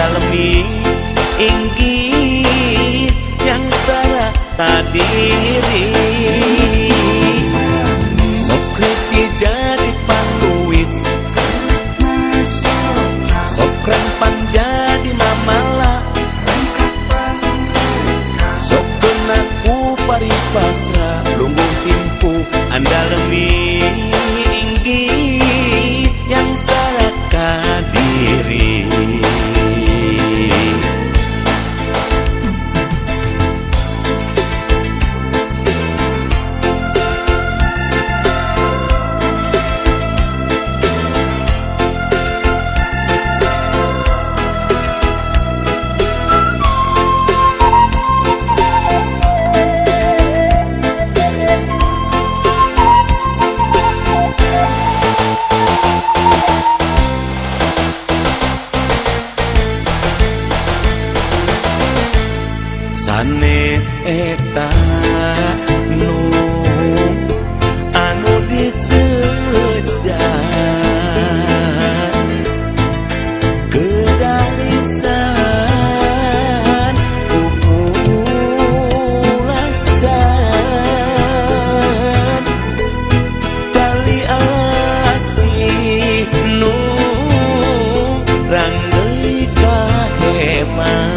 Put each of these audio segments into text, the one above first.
andalemi inggih yang salah tadiri. Sokresi jadi panuis, sokrampan jadi mamala, sokena ku paripasa lungguh timpu andalemi inggih yang salah kadiri. Sanes eta nu anu disejak kedalisan upulasan tali asih nu ranggeuy kaheman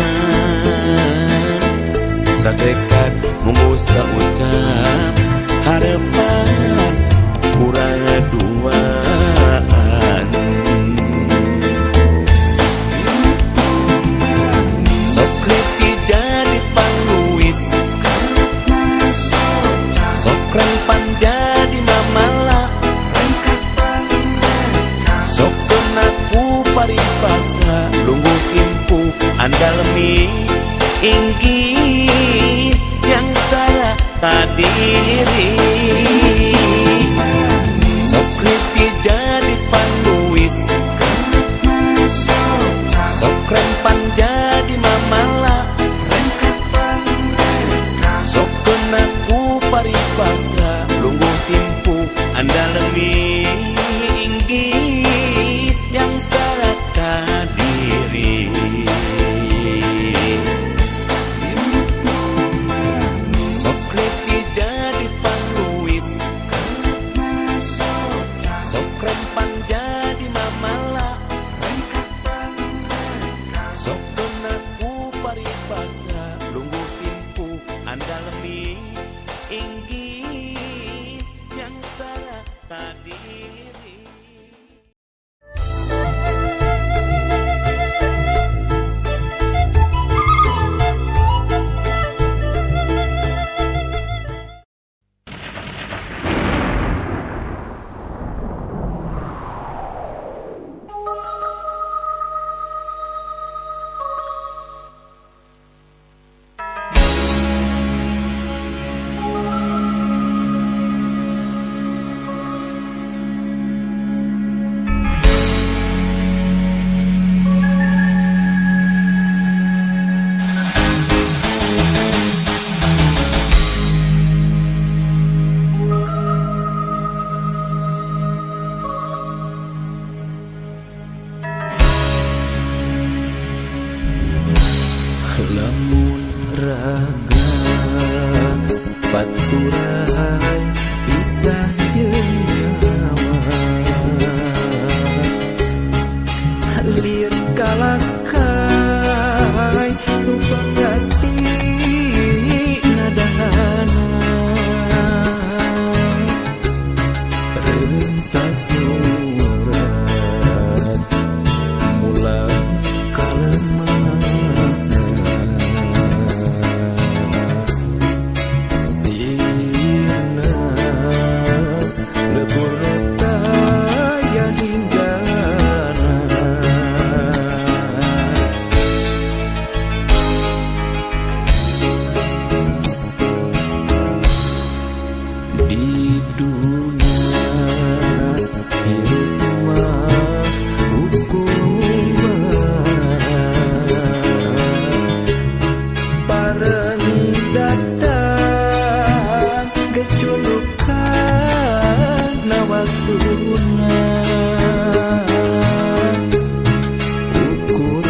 sadekat mumusa ucap harapan kurang duaan. Sokresi jadi panuis, sokrampan jadi mamala, sokena ku paripasa lungguh timpu andalemi inggih yang salah tadiri. Sokresi jadi panuis, sokrampan jadi mamala, sokena ku paripasa lungguh timpu andalemi inggih yang salah kadiri. Sokresi jadi panuis, sokrampan jadi mamala, sokena ku paripasa lungguh timpu andalemi inggih yang salah kadiri. Lamun raga baturan pisah jeung nyawa lir kalakai lupa pasti nadahana rentas nurat mulang kalemah ukur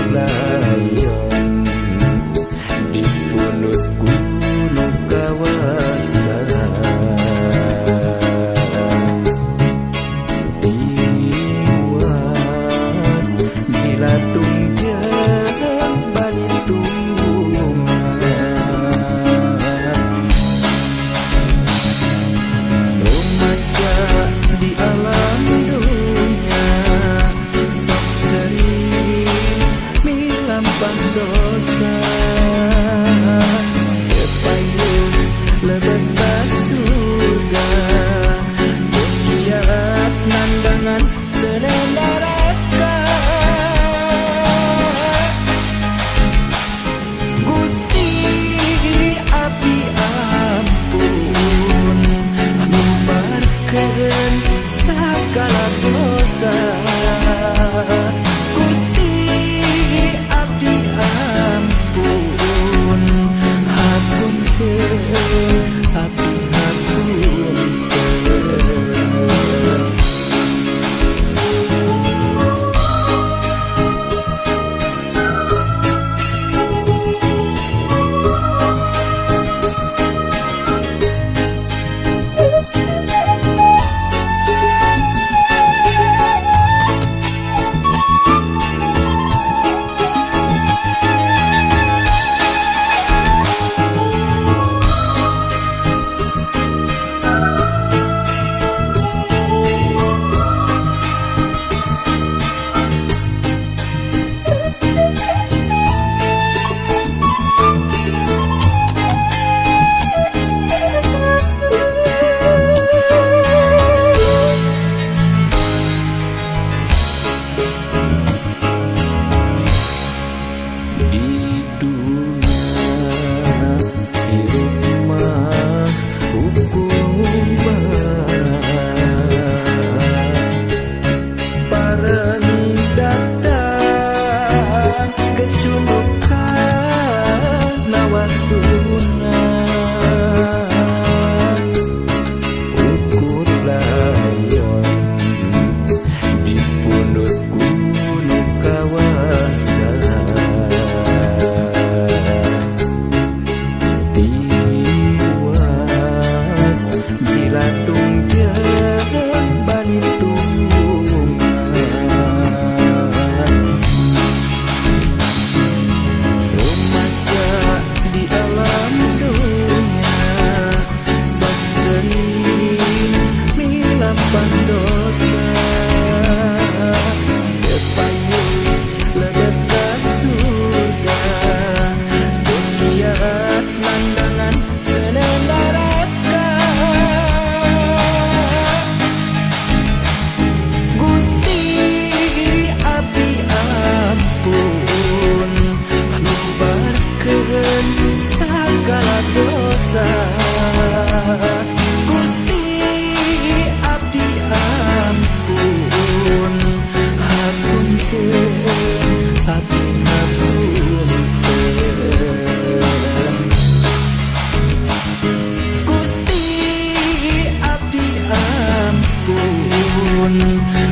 hatun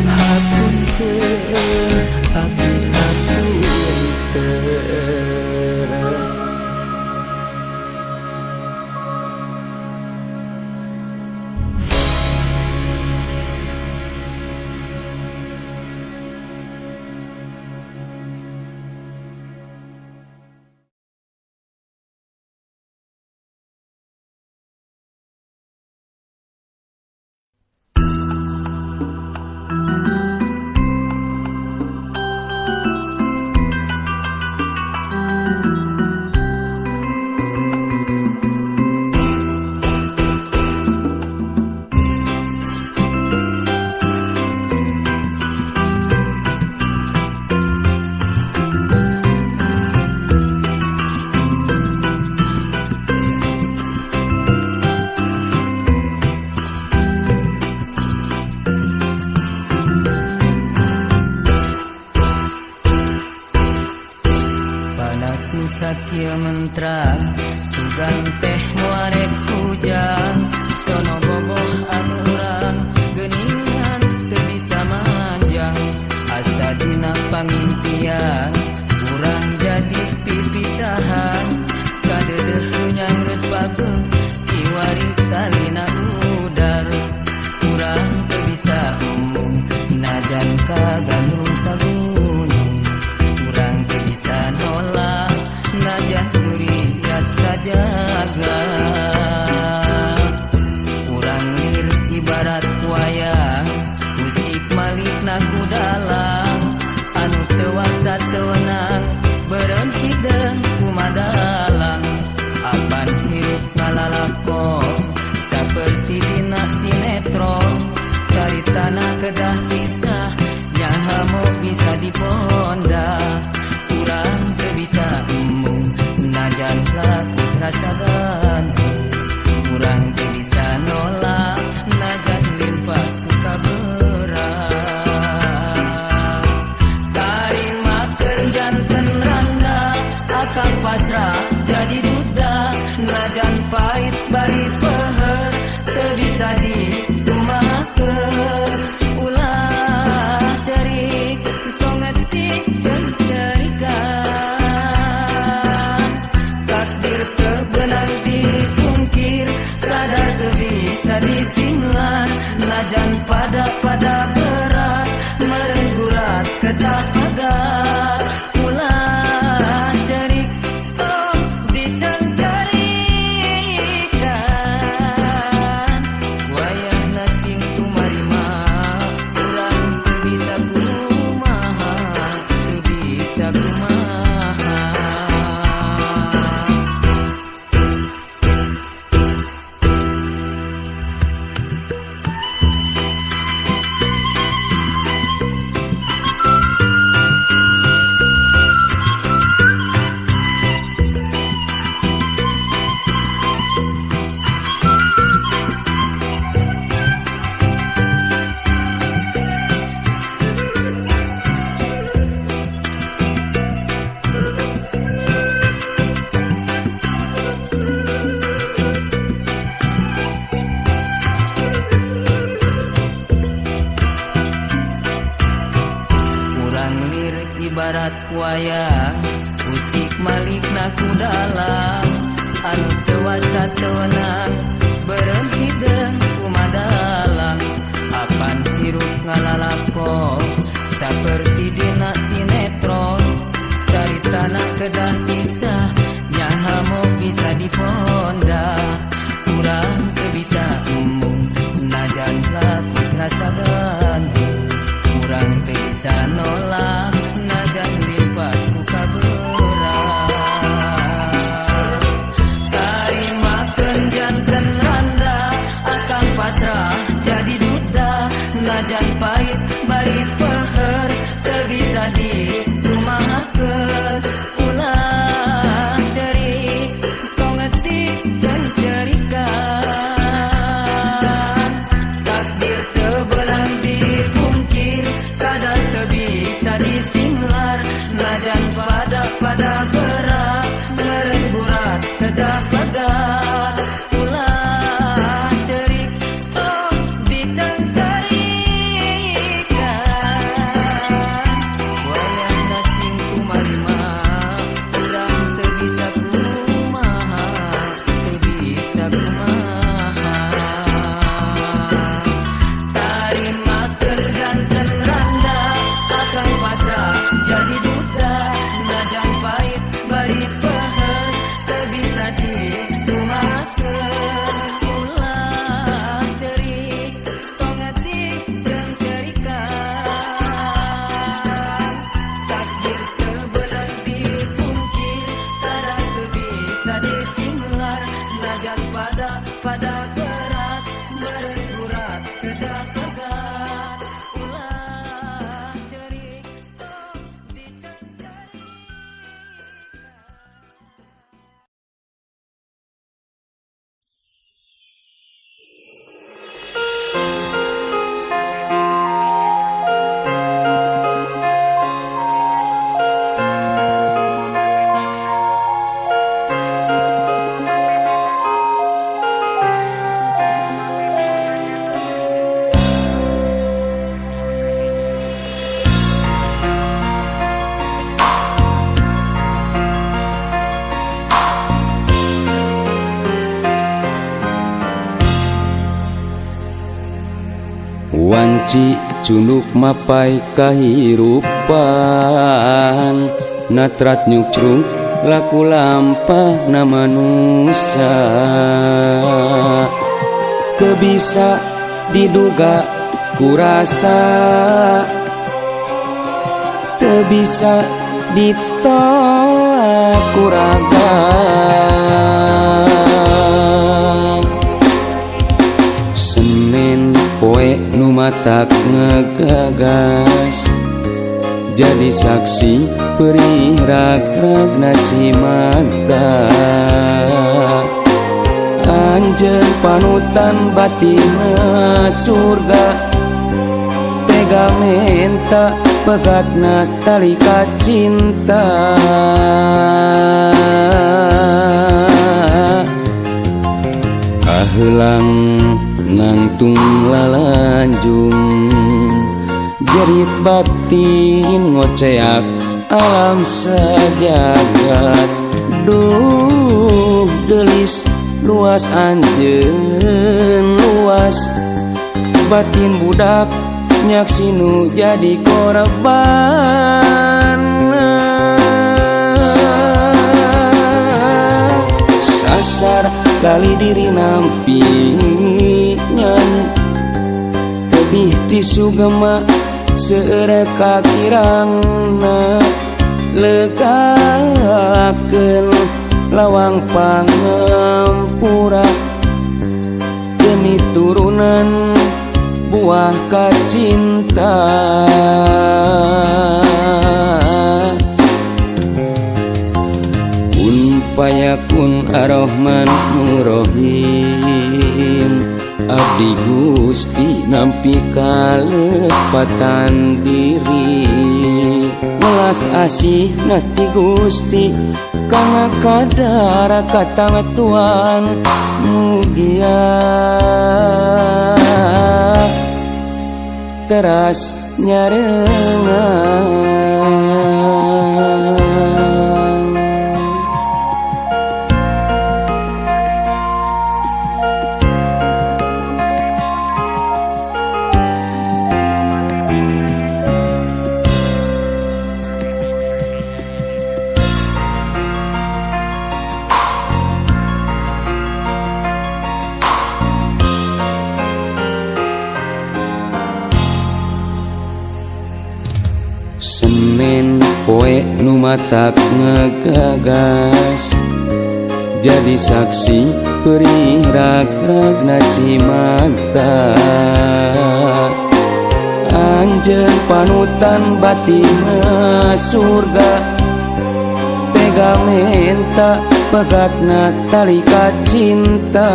hatun teu abdi hatun teu. Sakya mantra sugang teh muarek hujan sono bogoh urang geuningan teu bisa manjang asa dina pangimpian urang jadi pipisahan kadeudeuh nyanggeut pageuh kiwari talina udar urang teu bisa najan kagandrung sagunung urang teu bisa nolak najan duriat sajaga urang lir ibarat wayang musik malik naku dalang anu teu wasa teu wenang beureum hideung kumadalang apan hirup ngalalakon saperti dina sinetron caritana kedah pisah nyaha mau bisa diponda urang teu bisa najan laku rasa gandung urang teu bisa nolak najan limpas ku kabeurang tarimakeun janten randa akang pasrah jadi duda najan pait bari peuheur teu bisa dikumahakeun ulah cerik tongetik cencerikan takdir teu beunang dipungkir kadar teu bisa disinglar najan pada berat meureun gurat kedah pagar ulah cerik tong dicencerikan wayahna cing kumarima urang teu bisa kumaha teu bisa kumaha. Ibarat wayang musik malik naku dalang anu teu wasa teu wenang beureum hideung kumadalang apan hirup ngalalakon saperti dina sinetron caritana kedah kisah nyaha mau bisa diponda urang teu bisa najan laku rasa gandung urang teu bisa nolak najan limpas ku kabeurang tarimakeun janten randa akang pasrah jadi duda najan pait bari peuheur teu bisa dikumahakeun ulah cerik tongetik cencerikan takdir teu beunang dipungkir kadar teu bisa disinglar najan pada berat meureun gurat kedah pagar ulah cerik tong dicencerikan pada berat bergurat kedah pegat ulah cerik tong dicengkerik. Wanci cunduk mapai kahirupan natrat nyukcrung laku lampah na manusia teu bisa diduga kurasa teu bisa ditolak kuraga Senin poe nu matak ngegagas jadi saksi perih ragragna Cimada anjeun panutan batina surga tega menta pegatna tali kacinta kahelang nangtung lalanjung jerit batin ngoceak alam sejagat duh gelis luas anjeun luas batin budak nyaksinu jadi korban sasar kali diri nampi nyanyi tebih tisu gema seureka kirangna legakeun lawang pangampura demi turunan buah kacinta kun payakun ar-Rahman Ar-Rahim abdi Gusti nampi kalepatan diri welas asih nati Gusti kana kadara katang Tuhan mugia teras nyarengan Senin poe nu matak ngegagas jadi saksi perih ragragna Cimada anjeun panutan batina surga tega menta pegatna tali kacinta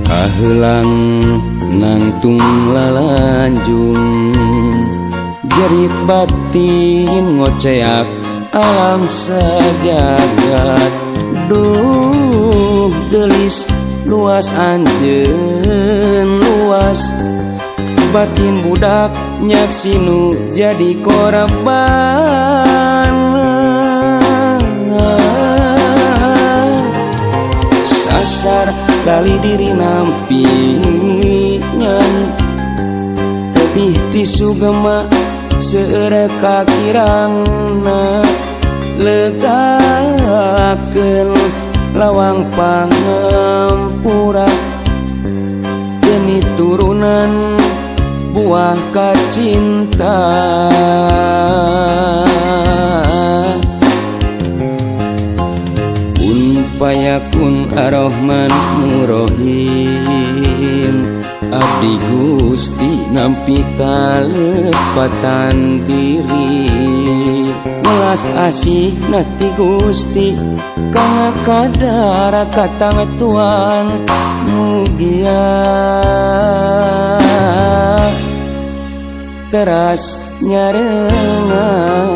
kahelang nangtung lalanjung jerit batin ngoceak alam sejagat duh gelis luas anjeun luas batin budak nyaksinu jadi korban sasar kali diri nampi nyanyi tebih tisu gema seureka kirangna legakeun lawang pangampura demi turunan buah kacinta Nyakun Ar-Rahman Ar-Rahim Abdi Gusti nampi kalepatan diri Welas asih nati Gusti Kana kadara katang Tuhan Mugia teras nyarengan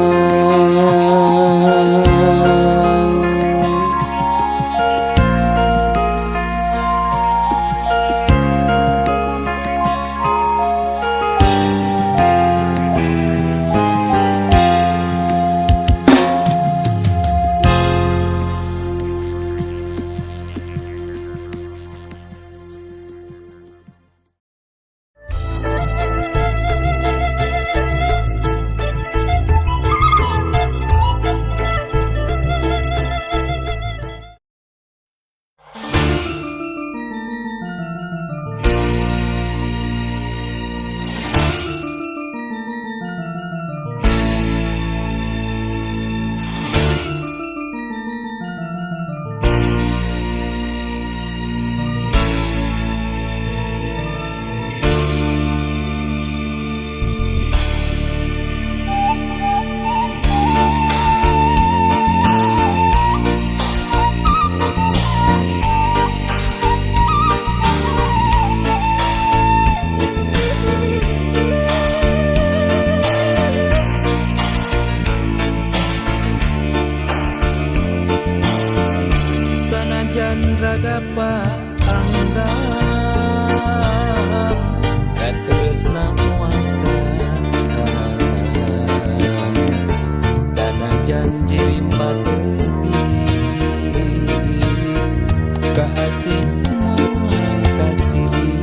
Ragapa anggang katresna muangga sanajan jiri patepi kasih muang kasih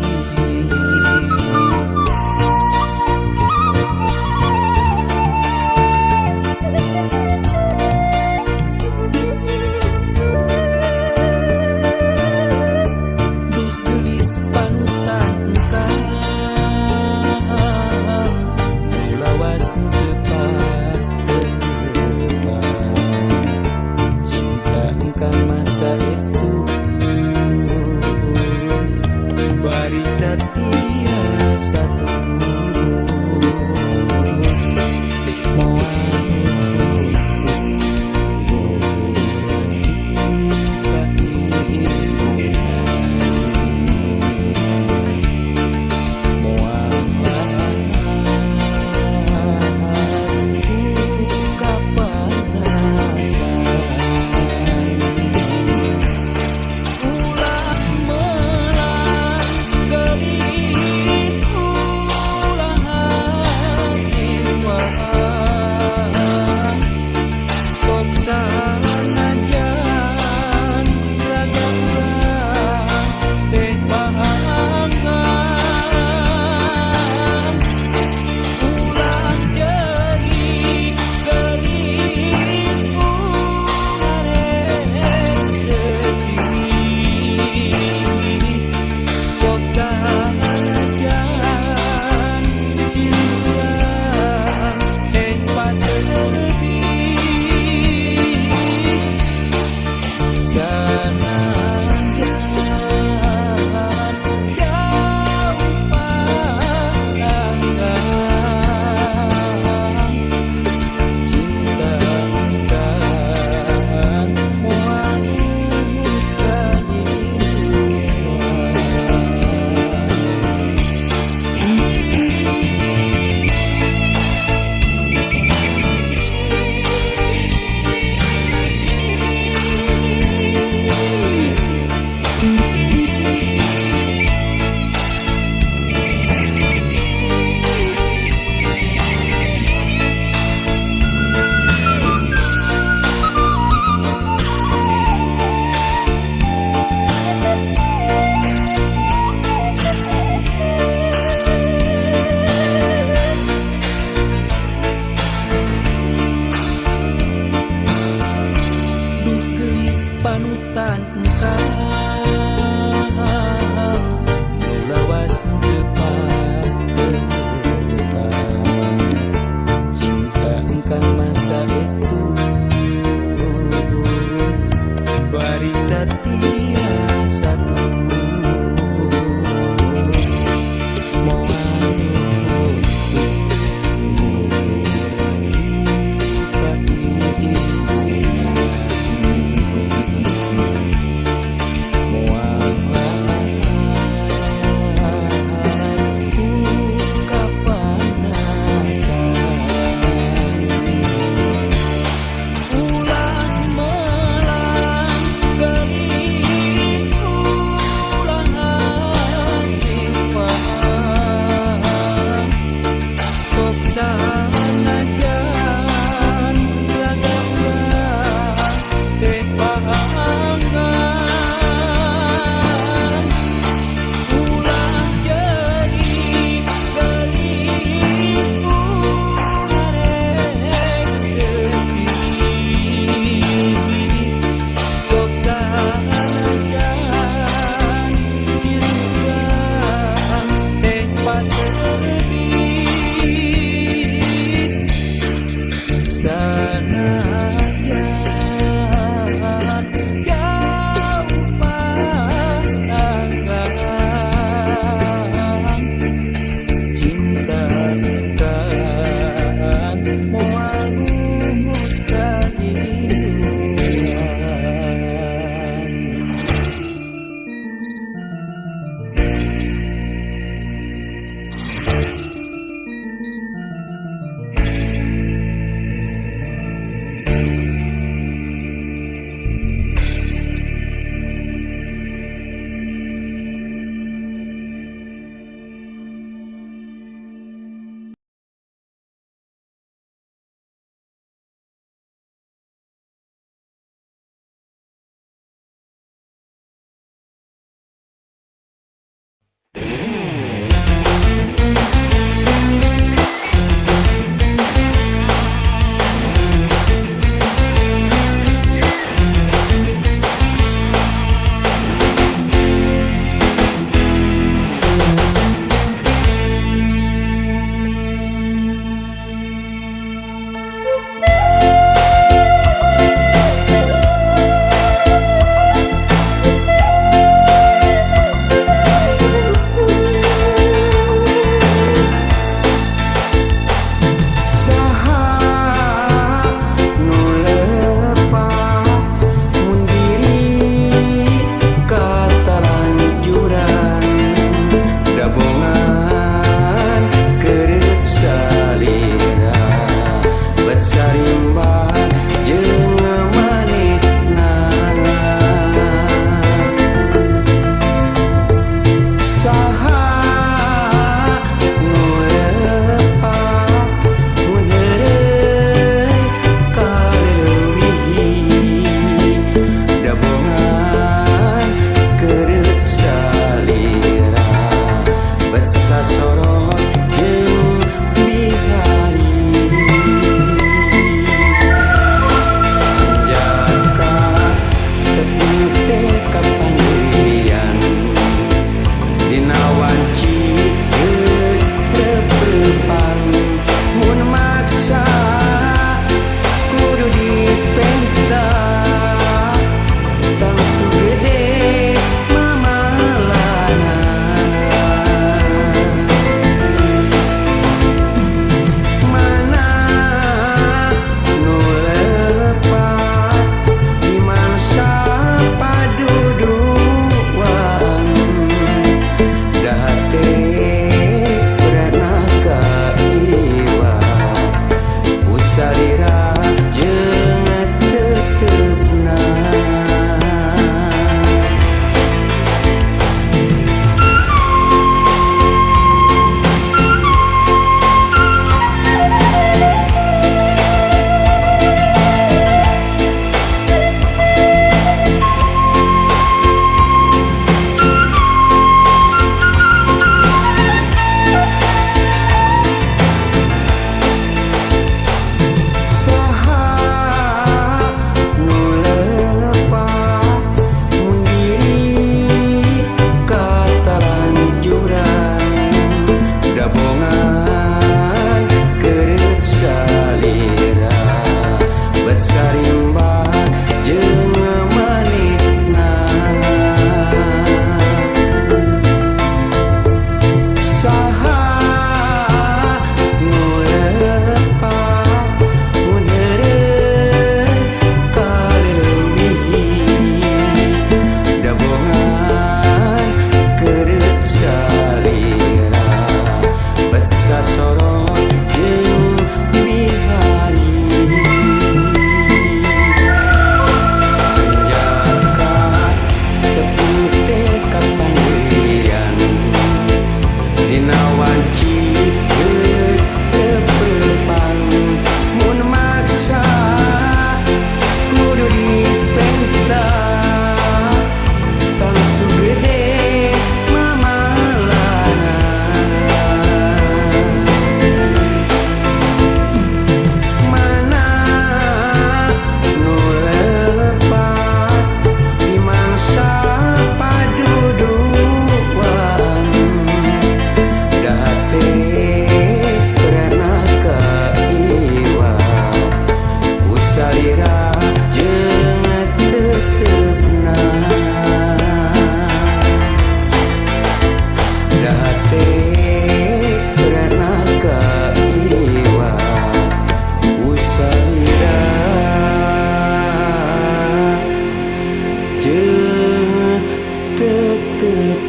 tetep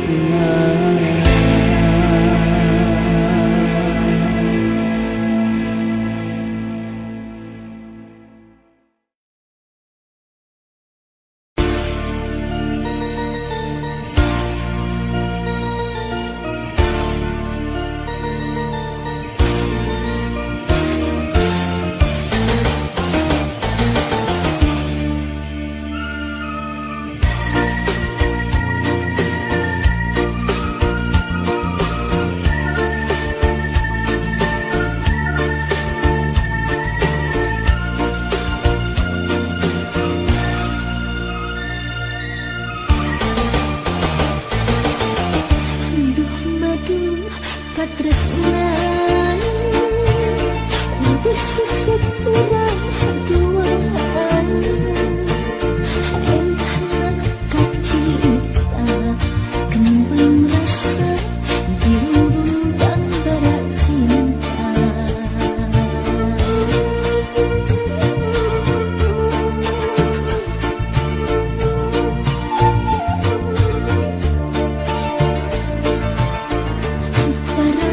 tresnan untuk sesek urang haduaan entah kak cinta kembang rasa dirundung dan berat cinta para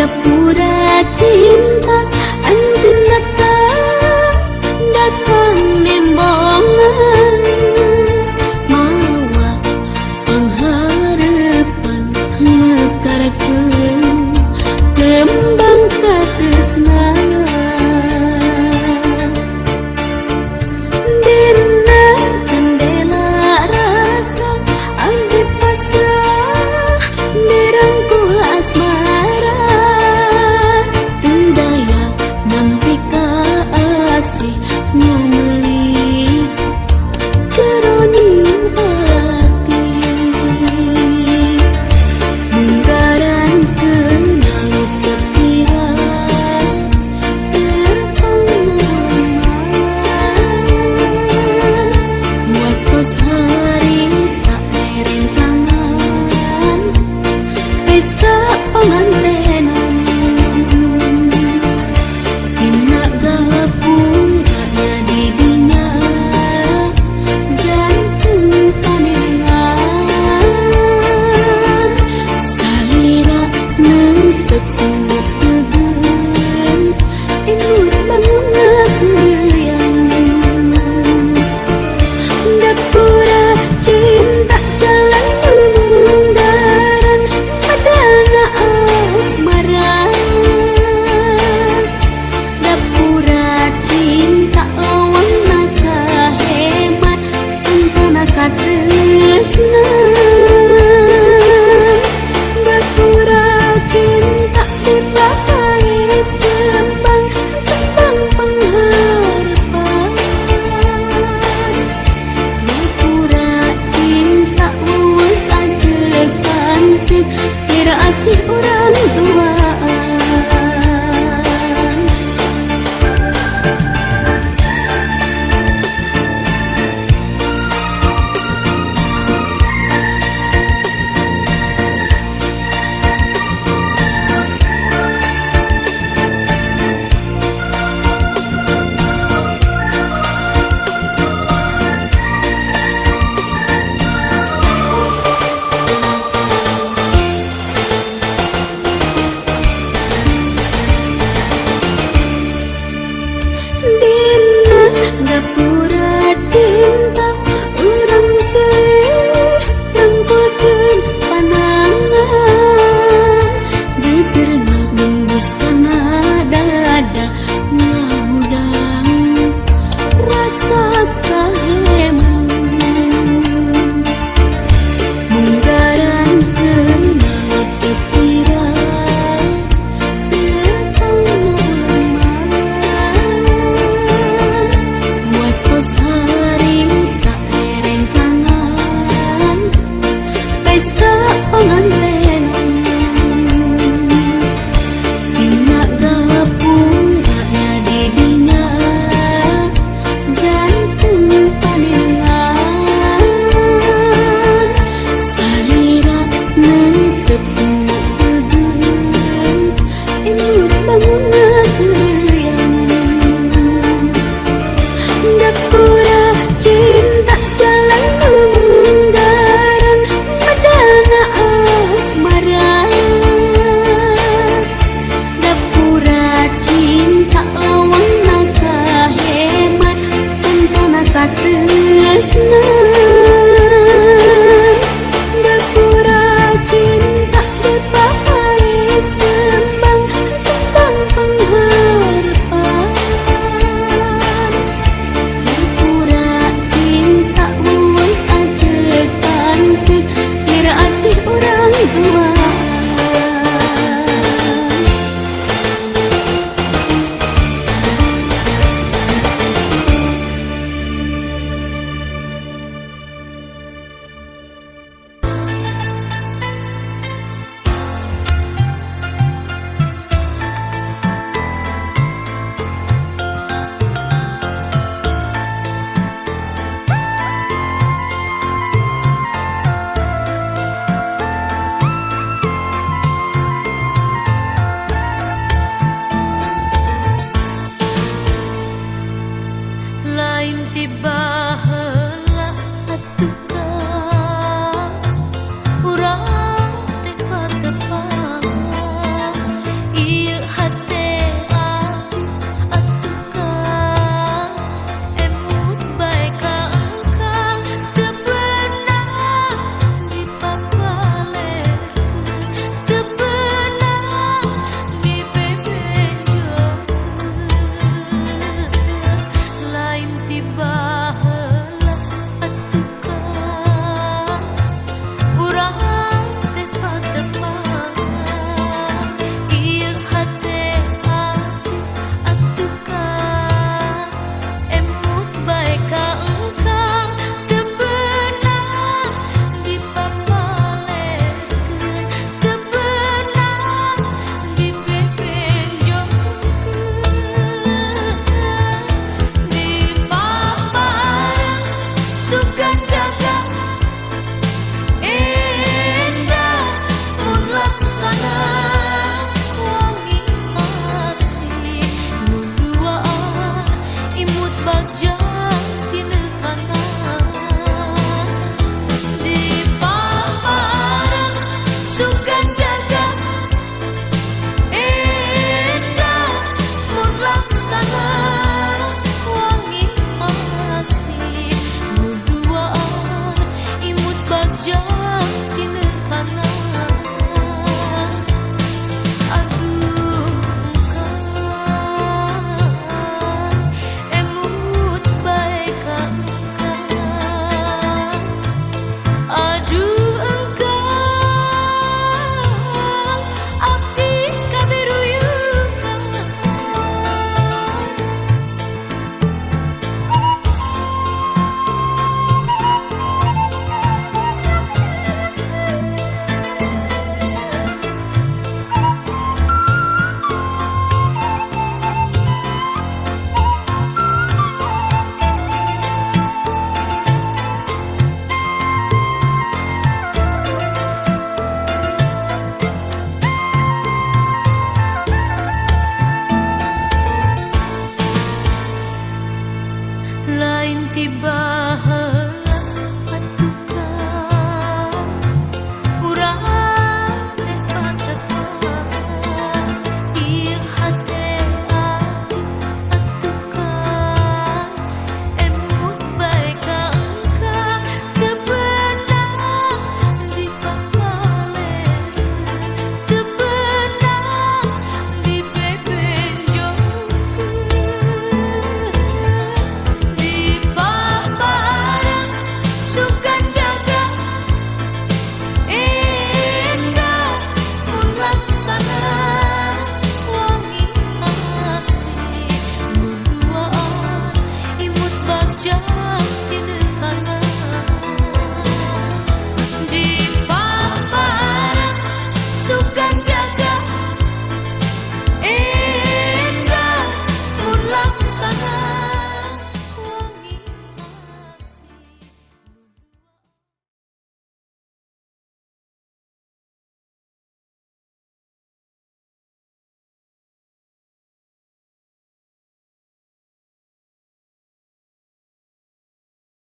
Gapura cinta anjeun datang nembongan mawa pengharapan mekarkeun kembang katresnaan dina candela rasa abdi pasrah dirangkul asmara teu daya nampi ka asih nu meuli jeroning hati munggaran kenang kepiran terpengalaman waktu hari tak rencangan pesta pengantenan Dina gapuranya di dinya jantung panengan salira neutep singgup tegeun indut bangunna keuyang Gapura cinta jalan mundaran adana asmara Gapura cinta lawan kahemat antana katresna Gapura cinta dibahas kembang pengharapan Gapura cinta uang ajekan kira asih orang tuaan Dina gapura cinta urang silih rangkukeun panangan geterna nembus kana dada ngahudang rasa kaheman munggaran kenang pikiran waktu hari tak rencangan pesta pengantenan dina gapuranya di dinya jantung panengan salira neutep